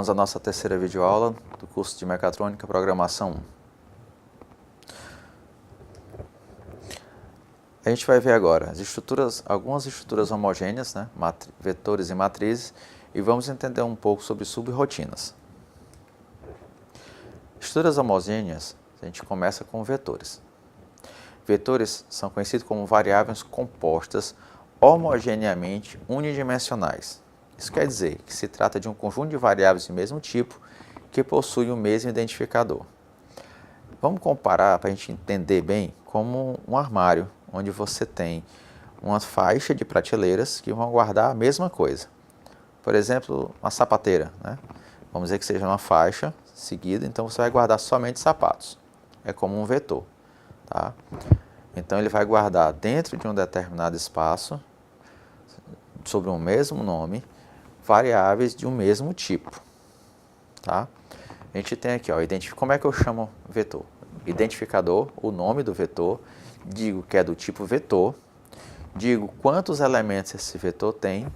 Vamos à nossa terceira videoaula do curso de Mecatrônica Programação 1. A gente vai ver agora algumas estruturas homogêneas, né, vetores e matrizes, e vamos entender um pouco sobre subrrotinas. Estruturas homogêneas, a gente começa com vetores. Vetores são conhecidos como variáveis compostas homogeneamente unidimensionais. Isso quer dizer que se trata de um conjunto de variáveis do mesmo tipo que possuem o mesmo identificador. Vamos comparar para a gente entender bem como um armário, onde você tem uma faixa de prateleiras que vão guardar a mesma coisa. Por exemplo, uma sapateira, né? Vamos dizer que seja uma faixa seguida, então você vai guardar somente sapatos. É como um vetor, tá? Então ele vai guardar dentro de um determinado espaço, sobre um mesmo nome, variáveis de um mesmo tipo, tá? A gente tem aqui, ó, como é que eu chamo vetor? Identificador, o nome do vetor, digo que é do tipo vetor, digo quantos elementos esse vetor tem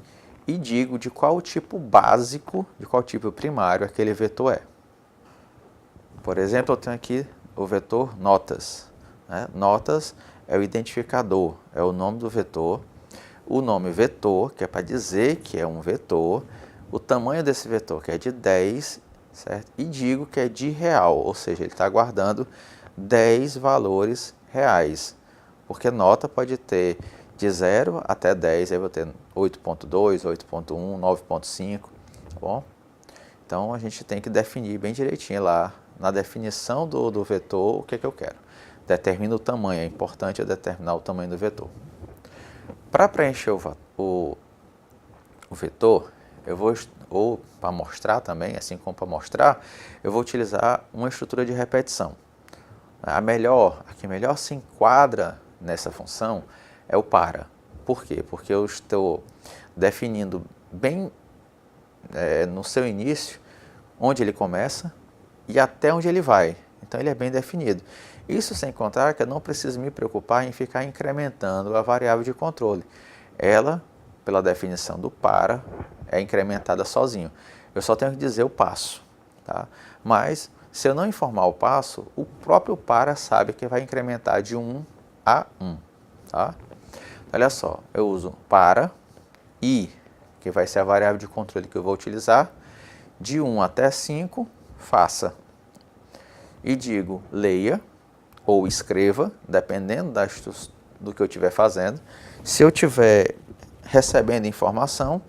e digo de qual tipo básico, de qual tipo primário aquele vetor é. Por exemplo, eu tenho aqui o vetor notas, né? Notas é o identificador, é o nome do vetor, o nome vetor, que é para dizer que é um vetor, o tamanho desse vetor, que é de 10, certo? E digo que é de real, ou seja, ele está guardando 10 valores reais, porque nota pode ter de 0 até 10, aí eu vou ter 8.2, 8.1, 9.5, tá bom? Então a gente tem que definir bem direitinho lá, na definição do vetor, o que é que eu quero. Determina o tamanho, é importante eu determinar o tamanho do vetor. Para preencher o vetor, ou para mostrar também, assim como para mostrar, eu vou utilizar uma estrutura de repetição. A que melhor se enquadra nessa função é o para. Por quê? Porque eu estou definindo bem no seu início onde ele começa e até onde ele vai. Então ele é bem definido. Isso sem contar que eu não preciso me preocupar em ficar incrementando a variável de controle. Ela, pela definição do para, é incrementada sozinho. Eu só tenho que dizer o passo, tá? Mas se eu não informar o passo, o próprio para sabe que vai incrementar de 1 a 1, tá? Olha só, eu uso para i, que vai ser a variável de controle que eu vou utilizar, de 1 até 5, faça. E digo leia ou escreva, dependendo do que eu estiver fazendo. Se eu estiver recebendo informação,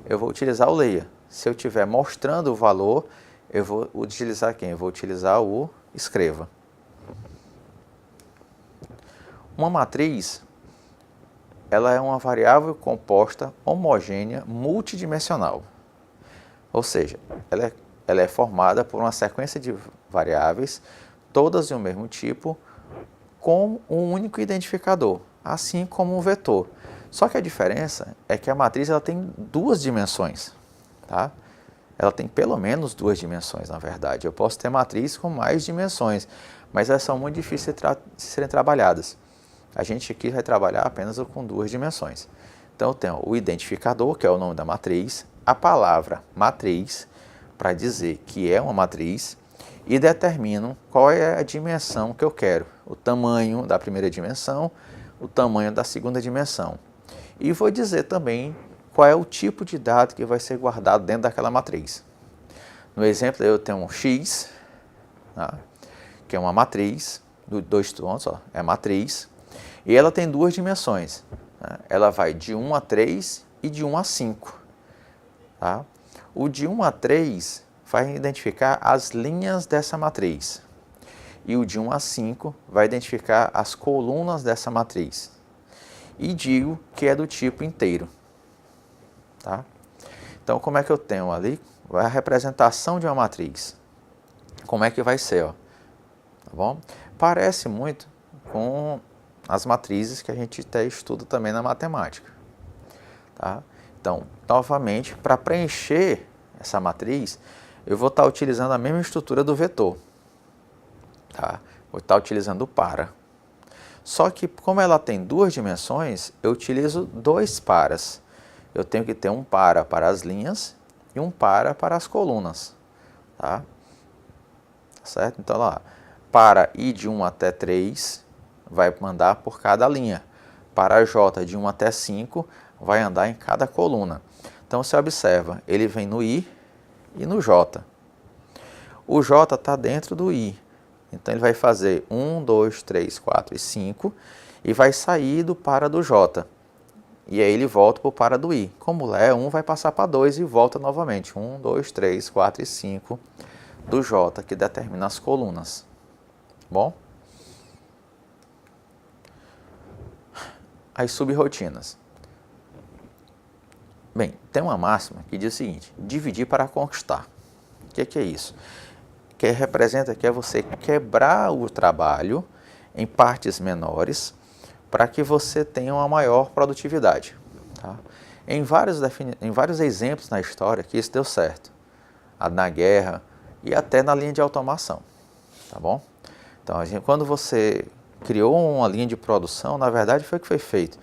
eu vou utilizar o leia. Se eu estiver mostrando o valor, eu vou utilizar quem? Eu vou utilizar o escreva. Uma matriz, ela é uma variável composta homogênea multidimensional. Ou seja, ela é formada por uma sequência de variáveis, todas de um mesmo tipo, com um único identificador, assim como um vetor. Só que a diferença é que a matriz ela tem duas dimensões, tá? Ela tem pelo menos duas dimensões, na verdade. Eu posso ter matriz com mais dimensões, mas elas são muito difíceis de serem trabalhadas. A gente aqui vai trabalhar apenas com duas dimensões. Então eu tenho o identificador, que é o nome da matriz, a palavra matriz, para dizer que é uma matriz, e determino qual é a dimensão que eu quero, o tamanho da primeira dimensão, o tamanho da segunda dimensão. E vou dizer também qual é o tipo de dado que vai ser guardado dentro daquela matriz. No exemplo, eu tenho um x, tá? Que é uma matriz, dois pontos, ó, é matriz, e ela tem duas dimensões. Né? Ela vai de 1 a 3 e de 1 a 5. Tá? O de 1 a 3 vai identificar as linhas dessa matriz. E o de 1 a 5 vai identificar as colunas dessa matriz. E digo que é do tipo inteiro. Tá? Então, como é que eu tenho ali? Vai a representação de uma matriz. Como é que vai ser? Ó? Tá bom? Parece muito com as matrizes que a gente até estuda também na matemática. Tá? Então, novamente, para preencher essa matriz, eu vou estar utilizando a mesma estrutura do vetor. Tá? Vou estar utilizando o para. Só que, como ela tem duas dimensões, eu utilizo dois paras. Eu tenho que ter um para as linhas e um para as colunas. tá? Certo? Então, lá, para I de 1 até 3, vai mandar por cada linha. Para J de 1 até 5, vai andar em cada coluna. Então, você observa, ele vem no I e no J. O J está dentro do I. Então, ele vai fazer 1, 2, 3, 4 e 5 e vai sair do para do J. E aí ele volta para o para do I. Como lá é 1, vai passar para 2 e volta novamente. 1, 2, 3, 4 e 5 do J, que determina as colunas. Bom? As subrrotinas. Bem, tem uma máxima que diz o seguinte: dividir para conquistar. O que é isso? Que representa que é você quebrar o trabalho em partes menores para que você tenha uma maior produtividade. Tá? Em vários exemplos na história que isso deu certo. Na guerra e até na linha de automação. Tá bom? Então, quando você criou uma linha de produção, na verdade foi o que foi feito.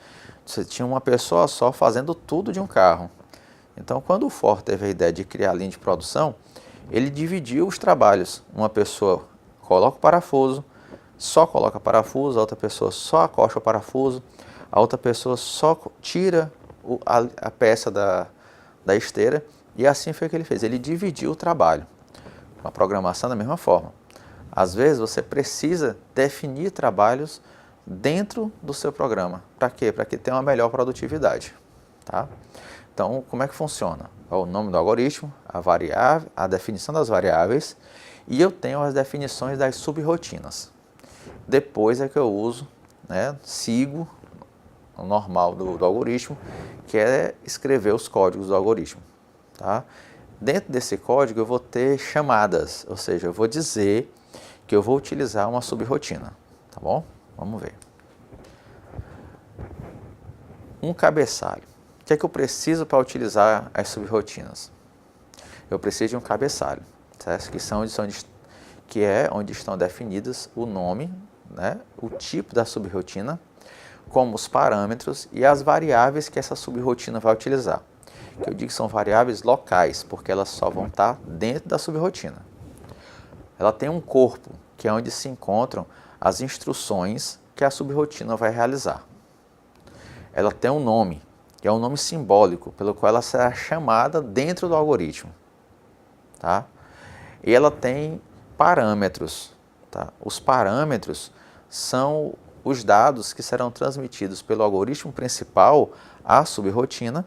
Você tinha uma pessoa só fazendo tudo de um carro. Então, quando o Ford teve a ideia de criar a linha de produção, ele dividiu os trabalhos. Uma pessoa coloca o parafuso, só coloca parafuso, a outra pessoa só acosta o parafuso, a outra pessoa só tira a peça da esteira, e assim foi o que ele fez. Ele dividiu o trabalho. Com a programação da mesma forma. Às vezes você precisa definir trabalhos dentro do seu programa. Para quê? Para que tenha uma melhor produtividade. Tá? Então, como é que funciona? O nome do algoritmo, a variável, a definição das variáveis, e eu tenho as definições das subrrotinas. Depois é que eu uso, sigo o normal do algoritmo, que é escrever os códigos do algoritmo. Tá? Dentro desse código eu vou ter chamadas, ou seja, eu vou dizer que eu vou utilizar uma subrrotina. Tá bom? Vamos ver. Um cabeçalho. O que é que eu preciso para utilizar as subrrotinas? Eu preciso de um cabeçalho, certo? Que é onde estão definidos o nome, o tipo da subrrotina, como os parâmetros e as variáveis que essa subrrotina vai utilizar. Que eu digo que são variáveis locais, porque elas só vão estar dentro da subrrotina. Ela tem um corpo, que é onde se encontram as instruções que a subrrotina vai realizar. Ela tem um nome, que é um nome simbólico, pelo qual ela será chamada dentro do algoritmo. Tá? E ela tem parâmetros. Tá? Os parâmetros são os dados que serão transmitidos pelo algoritmo principal à subrrotina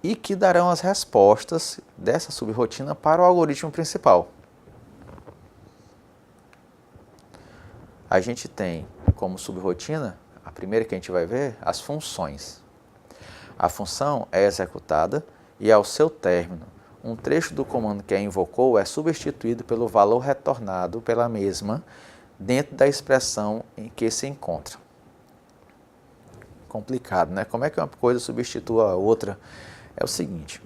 e que darão as respostas dessa subrrotina para o algoritmo principal. A gente tem como subrrotina, a primeira que a gente vai ver, as funções. A função é executada e, ao seu término, um trecho do comando que a invocou é substituído pelo valor retornado pela mesma dentro da expressão em que se encontra. Complicado, né? Como é que uma coisa substitui a outra? É o seguinte,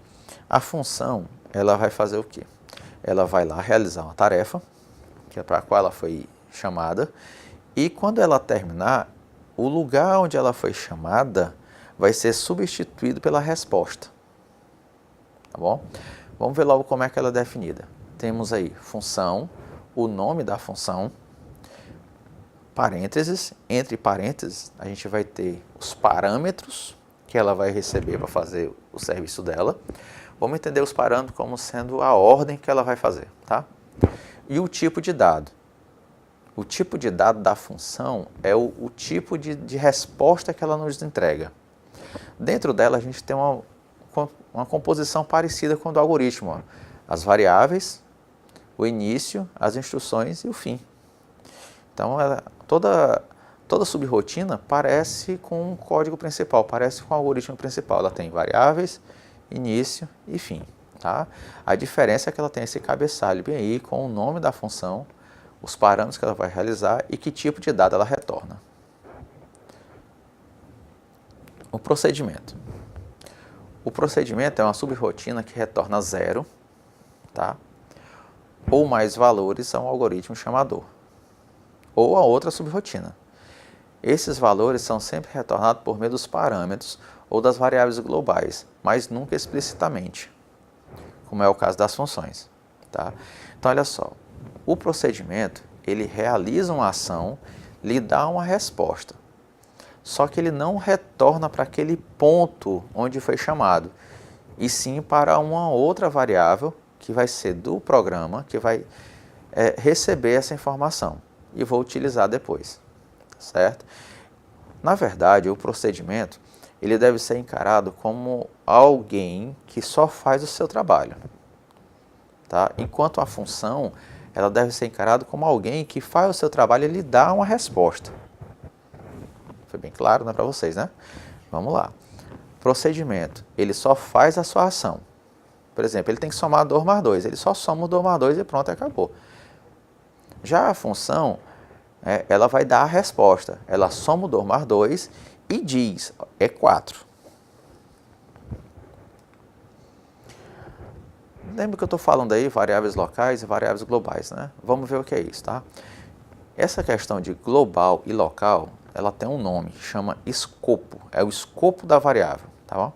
a função, ela vai fazer o quê? Ela vai lá realizar uma tarefa, que é para a qual ela foi chamada, e quando ela terminar, o lugar onde ela foi chamada vai ser substituído pela resposta. Tá bom? Vamos ver logo como é que ela é definida. Temos aí função, o nome da função, parênteses, entre parênteses a gente vai ter os parâmetros que ela vai receber para fazer o serviço dela. Vamos entender os parâmetros como sendo a ordem que ela vai fazer, tá? E o tipo de dado. O tipo de dado da função é o tipo de resposta que ela nos entrega. Dentro dela a gente tem uma composição parecida com a do algoritmo. Ó. As variáveis, o início, as instruções e o fim. Então, toda subrrotina parece com um código principal, parece com o algoritmo principal. Ela tem variáveis, início e fim. Tá? A diferença é que ela tem esse cabeçalho bem aí com o nome da função, os parâmetros que ela vai realizar e que tipo de dado ela retorna. O procedimento. O procedimento é uma subrrotina que retorna 0, tá? Ou mais valores a um algoritmo chamador, ou a outra subrrotina. Esses valores são sempre retornados por meio dos parâmetros ou das variáveis globais, mas nunca explicitamente, como é o caso das funções. tá? Então, olha só, o procedimento, ele realiza uma ação, lhe dá uma resposta, só que ele não retorna para aquele ponto onde foi chamado, e sim para uma outra variável, que vai ser do programa, que vai receber essa informação, e vou utilizar depois, certo? Na verdade, o procedimento, ele deve ser encarado como alguém que só faz o seu trabalho, tá? Enquanto a função, ela deve ser encarada como alguém que faz o seu trabalho e lhe dá uma resposta. Foi bem claro, né, para vocês, né? Vamos lá. Procedimento, ele só faz a sua ação. Por exemplo, ele tem que somar 2 mais 2, ele só soma o 2 mais 2 e pronto, acabou. Já a função, ela vai dar a resposta. Ela soma o 2 mais 2 e diz, é 4. Lembra que eu estou falando aí variáveis locais e variáveis globais, né? Vamos ver o que é isso, tá? Essa questão de global e local, ela tem um nome, chama escopo. É o escopo da variável, tá bom?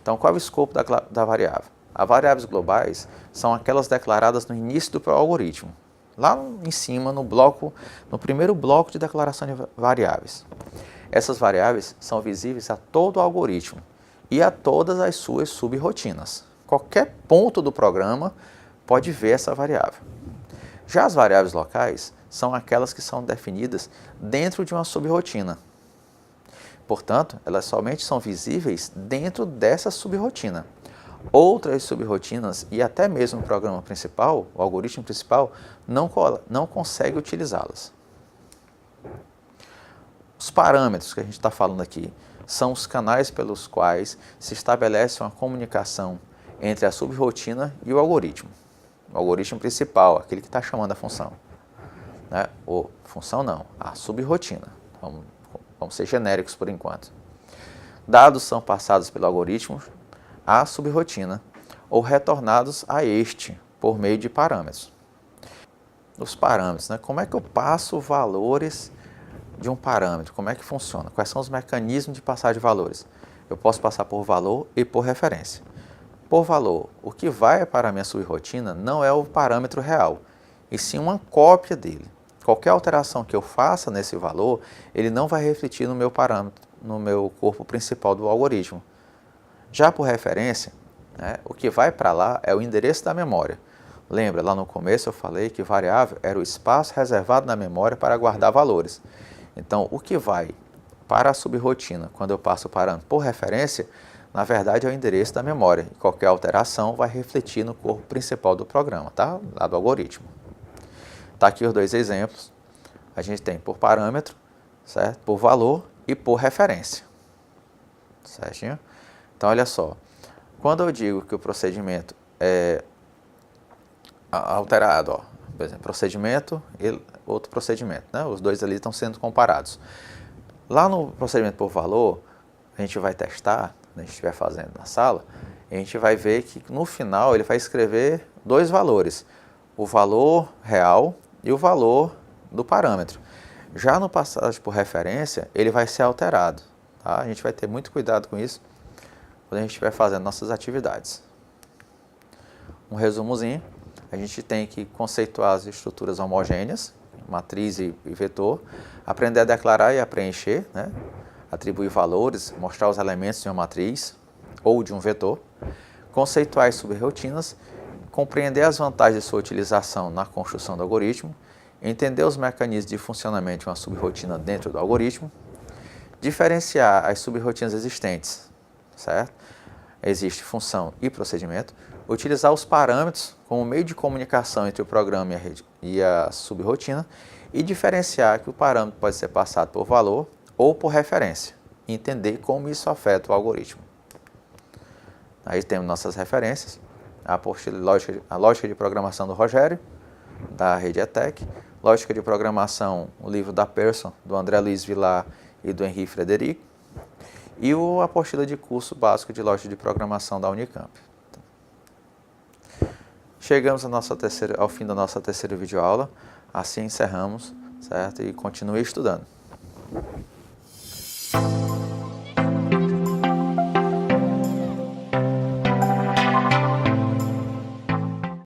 Então, qual é o escopo da variável? As variáveis globais são aquelas declaradas no início do algoritmo. Lá em cima, no primeiro bloco de declaração de variáveis. Essas variáveis são visíveis a todo o algoritmo e a todas as suas subrirotinas. Qualquer ponto do programa pode ver essa variável. Já as variáveis locais são aquelas que são definidas dentro de uma subrirotina. Portanto, elas somente são visíveis dentro dessa subrirotina. Outras subrirotinas e até mesmo o programa principal, o algoritmo principal, não consegue utilizá-las. Os parâmetros que a gente está falando aqui são os canais pelos quais se estabelece uma comunicação entre a subrirotina e o algoritmo. O algoritmo principal, aquele que está chamando a função. Né? Ou função não, a subrirotina. Vamos ser genéricos por enquanto. Dados são passados pelo algoritmo à subrirotina ou retornados a este por meio de parâmetros. Os parâmetros, né? Como é que eu passo valores de um parâmetro? Como é que funciona? Quais são os mecanismos de passar de valores? Eu posso passar por valor e por referência. Por valor, o que vai para a minha subrirotina não é o parâmetro real, e sim uma cópia dele. Qualquer alteração que eu faça nesse valor, ele não vai refletir no meu parâmetro, no meu corpo principal do algoritmo. Já por referência, né, o que vai para lá é o endereço da memória. Lembra, lá no começo eu falei que variável era o espaço reservado na memória para guardar valores. Então, o que vai para a subrirotina, quando eu passo o parâmetro por referência, na verdade é o endereço da memória. E qualquer alteração vai refletir no corpo principal do programa, tá? Lá do algoritmo. Tá aqui os dois exemplos. A gente tem por parâmetro, certo? Por valor e por referência. Certinho? Então, olha só. Quando eu digo que o procedimento é alterado, ó, por exemplo, procedimento e outro procedimento, né? Os dois ali estão sendo comparados. Lá no procedimento por valor, a gente vai testar, a gente estiver fazendo na sala, a gente vai ver que no final ele vai escrever dois valores, o valor real e o valor do parâmetro. Já no passagem por referência, ele vai ser alterado, tá? A gente vai ter muito cuidado com isso quando a gente estiver fazendo nossas atividades. Um resumozinho, a gente tem que conceituar as estruturas homogêneas, matriz e vetor, aprender a declarar e a preencher, né? Atribuir valores, mostrar os elementos de uma matriz ou de um vetor, conceituar as subrirotinas, compreender as vantagens de sua utilização na construção do algoritmo, entender os mecanismos de funcionamento de uma subrirotina dentro do algoritmo, diferenciar as subrirotinas existentes, certo? Existe função e procedimento, utilizar os parâmetros como meio de comunicação entre o programa e a subrirotina e diferenciar que o parâmetro pode ser passado por valor ou por referência, e entender como isso afeta o algoritmo. Aí temos nossas referências, a apostila a lógica de programação do Rogério, da Rede ETEC, lógica de programação, o livro da Pearson, do André Luiz Vilar e do Henri Frederico, e a apostila de curso básico de lógica de programação da Unicamp. Chegamos ao fim da nossa terceira videoaula, assim encerramos, certo? E continue estudando.